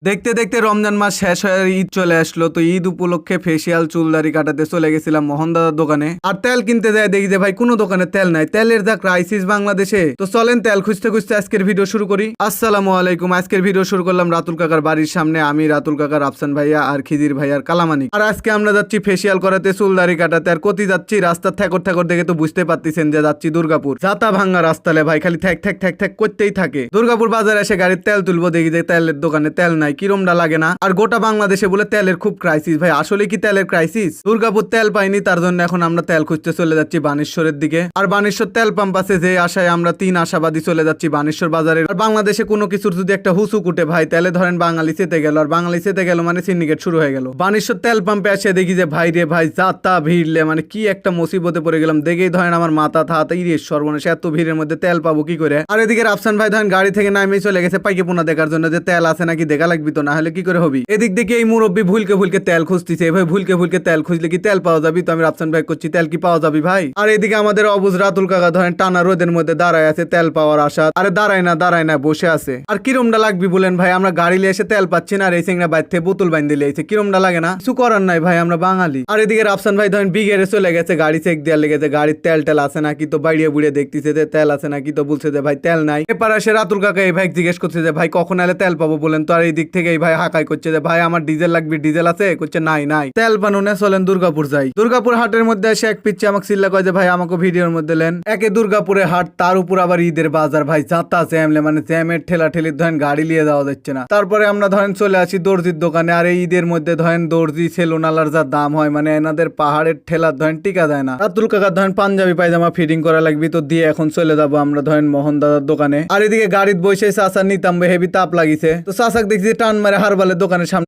দেখতে দেখতে রমজান মাস শেষ হয়ে ঈদ চলে আসলো। তো ঈদ উপলক্ষে ফেসিয়াল চুলদারি কাটাতে চলে গেছিলাম মোহন দাদার দোকানে। আর তেল কিনতে যায় দেখি যে ভাই কোনো দোকানে তেল নাই, তেলের যা ক্রাইসিস বাংলাদেশে। তো চলেন তেল খুঁজতে খুঁজতে আজকের ভিডিও শুরু করি। আসসালামু আলাইকুম। আজকের ভিডিও শুরু করলাম রাতুল কাকার বাড়ির সামনে। আমি রাতুল কাকার আফসান ভাইয়া আর খিদির ভাইয়ার কালামানি। আর আজকে আমরা যাচ্ছি ফেসিয়াল করাতে, চুলদারি কাটাতে। আর কোথায় যাচ্ছি? রাস্তার ঠেকর ঠেকর দেখে তো বুঝতে পারতেছেন যে যাচ্ছি দুর্গাপুর। যাতা ভাঙ্গা রাস্তালে ভাই খালি ঠ্যাক ঠ্যাক ঠ্যাক ঠ্যাক করতেই থাকে। দুর্গাপুর বাজারে এসে গাড়ির তেল তুলবো, দেখি যে তেলের দোকানে তেল নাই। কিরমটা লাগে না? আর গোটা বাংলাদেশে বলে তেলের খুব ক্রাইসিস। ভাই আসলে কি তেলের ক্রাইসিস? দুর্গাপুর তেল পাইনি, তার জন্য এখন আমরা তেল খুঁজতে চলে যাচ্ছি বানেশ্বরের দিকে। আর বানেশ্বর তেল পাম্প আছে, যে আশায় আমরা 3 আশাবাদী চলে যাচ্ছি বানেশ্বর বাজারে। আর বাংলাদেশে কোনো কিছুর যদি একটা হুসু কুটে ভাই, তাহলে ধরেন বাঙালি চেতে গেল। আর বাঙালি চেতে গেল মানে সিন্ডিকেট শুরু হয়ে গেল। বানেশ্বর তেল পাম্পে এসে দেখি যে ভাই রে ভাই, যা তা ভিড়লে মানে কি একটা মুসিবতে পড়ে গেলাম। দেখেই ধরেন আমার মাথা থাতা ইরে সর্বনাশ, এত ভিড়ের মধ্যে তেল পাবো কি করে? আর এদিকে রাফসান ভাই ধরেন গাড়ি থেকে নামিয়ে চলে গেছে পাইকে পোনা দেখার জন্য, যে তেল আছে নাকি দেখা লাগবি, তো না হলে কি করে হবি। এদিক দেখে এই মুরব্বী ভুলকে ভুলকে তেল খুঁজতেছে। ভাই ভুলকে ভুলকে তেল খুঁজলে কি তেল পাওয়া যাবি? তো আমি রাফসান ভাই করছি তেল কি পাওয়া যাবি ভাই? আর এদিকে আমাদের অবুজ রাতুল কাকা ধরেন টানা রোদের মধ্যে দাঁড়ায় আছে তেল পাওয়ার আশা। আরে দাঁড়ায় না বসে আছে। আর কিরমটা লাগবি বলেন ভাই? আমরা গাড়ি লিয়ে এসে তেল পাচ্ছি না, আর এই সিংরা বাইর থেকে বোতল বাইন দিলে এসে কিরমটা লাগে না? কিছু করার নাই ভাই, আমরা বাঙালি। আর এদিকে রাফসান ভাই ধরেন বিগেরে চলে গেছে, গাড়ি চেক দেওয়ার লেগেছে। গাড়ির তেল টেল আছে নাকি, তো বাইরে বুড়িয়ে দেখতেছে যে তেল আছে নাকি, তো বলছে যে ভাই তেল নাই। এবার আসে রাতুল কাকা এই ভাই জিজ্ঞেস করছে যে ভাই কখন এলে তেল পাবো বলেন তো? আর এই দিক থেকে এই ভাই হাকাই করছে যে ভাই আমার ডিজেল লাগবে, ডিজেল আছে? করছে নাই নাই। তেল বানুনে চলেন দুর্গাপুর যাই। দুর্গাপুর হাটের মধ্যে এসে এক পিচ্ছে আমাকে চিল্লা কয় যে ভাই আমাকে ভিডিওর মধ্যে লেন। একে দুর্গাপুরে হাট, তার উপর আবার ঈদের বাজার ভাই, যাতা জ্যামলে মানে জ্যামের ঠেলা ঠেলির ধরেন গাড়ি নিয়ে যাওয়া যাচ্ছে না। তারপরে আমরা ধরেন চলে আসি দর্জির দোকানে। আর এই ঈদের মধ্যে ধরেন দর্জি সেলুনালার যা দাম হয়, মানে এনাদের পাহাড়ের ঠেলার ধরেন টিকা যায় না। রাতুল কাকার ধরেন পাঞ্জাবি পায়জামা ফিটিং করা লাগবে, তো দিয়ে এখন চলে যাবো আমরা ধরেন মোহন দাদার দোকানে। আর এদিকে গাড়িতে বসে চাষা নিতাম হেভি তাপ লাগিছে, তো চাষাক দেখছি টান মারে হারবালের দোকানের সামনে